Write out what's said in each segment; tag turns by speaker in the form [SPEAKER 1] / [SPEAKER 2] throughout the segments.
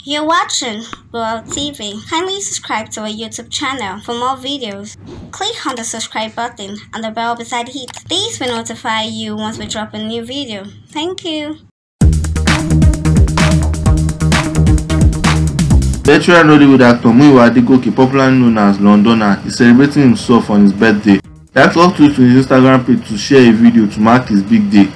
[SPEAKER 1] You're watching Royal TV. Kindly subscribe to our YouTube channel for more videos. Click on the subscribe button and the bell beside it. These will notify you once we drop a new video. Thank you.
[SPEAKER 2] Veteran Nollywood actor Muyiwa Adegoke, popularly known as Londoner, is celebrating himself on his birthday. The actor tweeted to his Instagram page to share a video to mark his big day.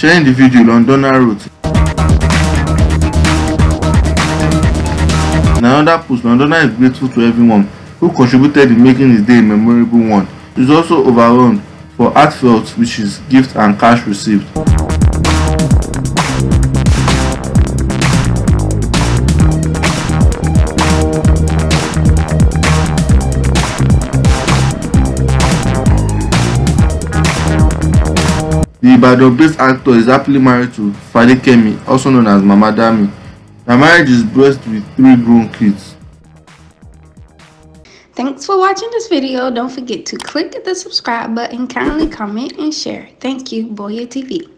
[SPEAKER 2] Sharing the video, Londoner wrote. In another post, Londoner is grateful to everyone who contributed in making his day a memorable one. He is also overwhelmed for heartfelt wishes, gifts and cash received. The Ibadan-based actor is happily married to Fadekemi, also known as Mama Dami. Their marriage is blessed with 3 grown kids.
[SPEAKER 3] Thanks for watching this video. Don't forget to click the subscribe button, kindly comment and share. Thank you, Boya TV.